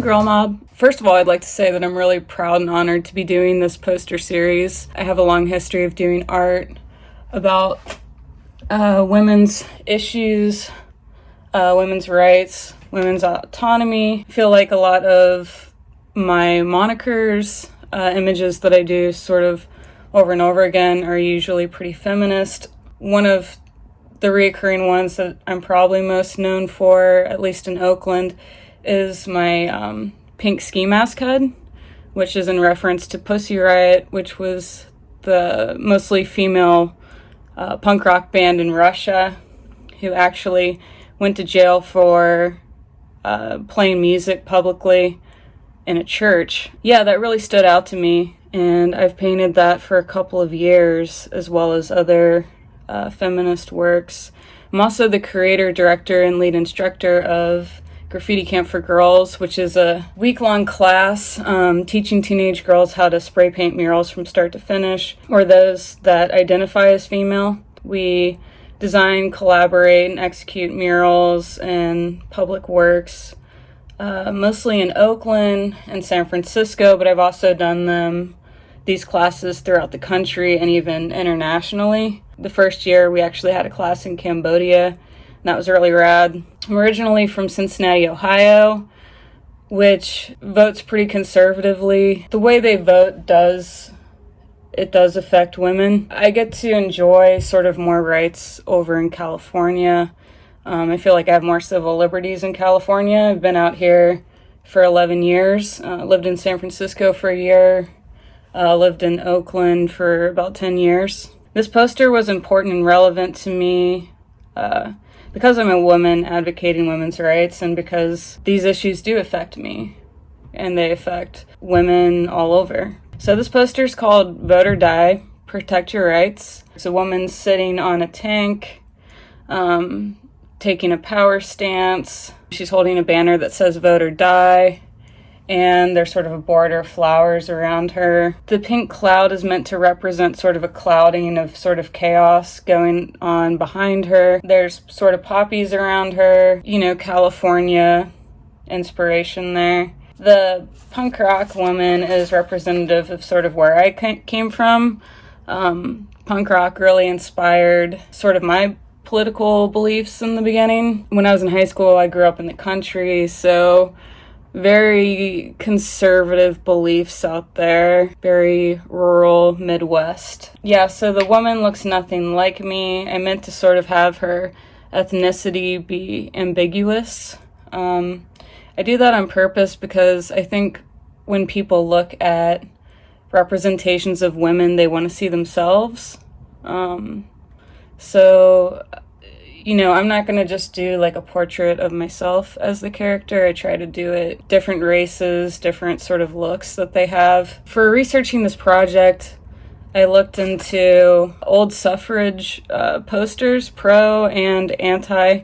Girl Mob. First of all, I'd like to say that I'm really proud and honored to be doing this poster series. I have a long history of doing art about women's issues, women's rights, women's autonomy. I feel like a lot of my monikers, images that I do sort of over and over again are usually pretty feminist. One of the recurring ones that I'm probably most known for, at least in Oakland, is my pink ski mask head, which is in reference to Pussy Riot, which was the mostly female punk rock band in Russia who actually went to jail for playing music publicly in a church. Yeah, that really stood out to me, and I've painted that for a couple of years, as well as other feminist works. I'm also the creator, director, and lead instructor of Graffiti Camp for Girls, which is a week-long class teaching teenage girls how to spray paint murals from start to finish, or those that identify as female. We design, collaborate, and execute murals and public works, mostly in Oakland and San Francisco, but I've also done these classes throughout the country and even internationally. The first year we actually had a class in Cambodia, and that was really rad. I'm originally from Cincinnati, Ohio, which votes pretty conservatively. The way they vote does affect women. I get to enjoy sort of more rights over in California. I feel like I have more civil liberties in California. I've been out here for 11 years. Lived in San Francisco for a year. Lived in Oakland for about 10 years. This poster was important and relevant to me because I'm a woman advocating women's rights, and because these issues do affect me, and they affect women all over. So this poster is called Vote or Die, Protect Your Rights. It's a woman sitting on a tank, taking a power stance. She's holding a banner that says Vote or Die, and there's sort of a border of flowers around her. The pink cloud is meant to represent sort of a clouding of sort of chaos going on behind her. There's sort of poppies around her, California inspiration there. The punk rock woman is representative of sort of where I came from. Punk rock really inspired sort of my political beliefs in the beginning. When I was in high school, I grew up in the country, so very conservative beliefs out there, very rural Midwest. Yeah, so the woman looks nothing like me. I meant to sort of have her ethnicity be ambiguous. I do that on purpose because I think when people look at representations of women, they want to see themselves. I'm not going to just do like a portrait of myself as the character. I try to do it different races, different sort of looks that they have. For researching this project, I looked into old suffrage posters, pro and anti.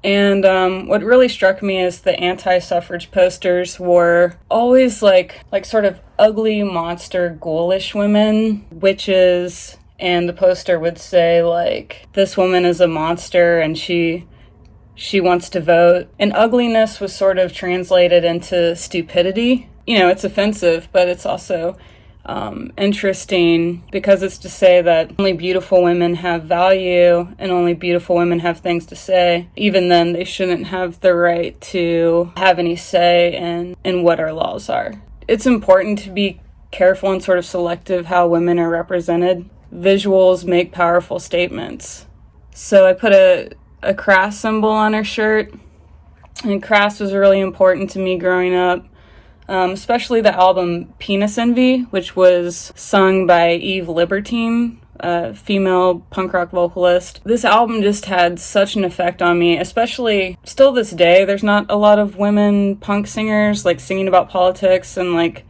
And what really struck me is the anti-suffrage posters were always like sort of ugly, monster, ghoulish women, witches. And the poster would say, like, this woman is a monster and she wants to vote. And ugliness was sort of translated into stupidity. It's offensive, but it's also interesting because it's to say that only beautiful women have value and only beautiful women have things to say. Even then, they shouldn't have the right to have any say in what our laws are. It's important to be careful and sort of selective how women are represented. Visuals make powerful statements. So I put a crass symbol on her shirt, and crass was really important to me growing up, especially the album Penis Envy, which was sung by Eve Libertine, a female punk rock vocalist. This album just had such an effect on me, especially still this day. There's not a lot of women punk singers like singing about politics and like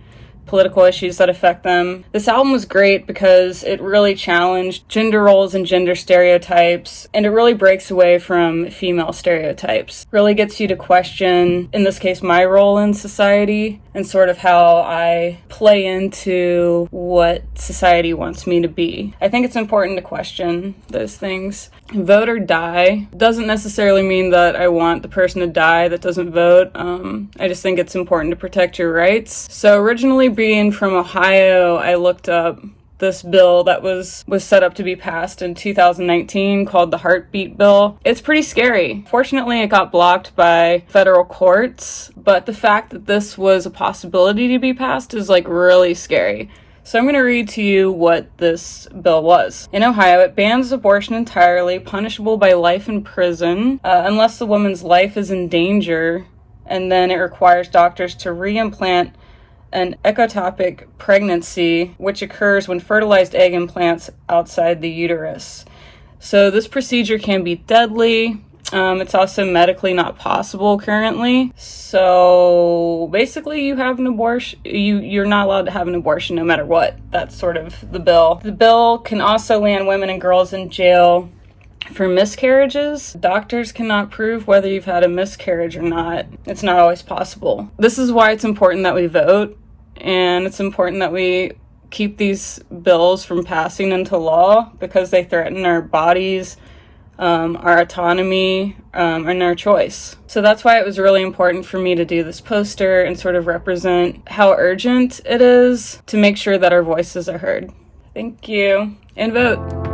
political issues that affect them. This album was great because it really challenged gender roles and gender stereotypes, and it really breaks away from female stereotypes. Really gets you to question, in this case, my role in society and sort of how I play into what society wants me to be. I think it's important to question those things. Vote or die doesn't necessarily mean that I want the person to die that doesn't vote. I just think it's important to protect your rights. So originally being from Ohio, I looked up this bill that was set up to be passed in 2019 called the Heartbeat Bill. It's pretty scary. Fortunately, it got blocked by federal courts, but the fact that this was a possibility to be passed is like really scary. So I'm going to read to you what this bill was. In Ohio, it bans abortion entirely, punishable by life in prison, unless the woman's life is in danger, and then it requires doctors to reimplant an ectopic pregnancy, which occurs when fertilized egg implants outside the uterus. So this procedure can be deadly. It's also medically not possible currently. So basically, you have an abortion. You're not allowed to have an abortion no matter what. That's sort of the bill. The bill can also land women and girls in jail for miscarriages. Doctors cannot prove whether you've had a miscarriage or not. It's not always possible. This is why it's important that we vote, and it's important that we keep these bills from passing into law because they threaten our bodies, our autonomy, and our choice. So that's why it was really important for me to do this poster and sort of represent how urgent it is to make sure that our voices are heard. Thank you, and vote.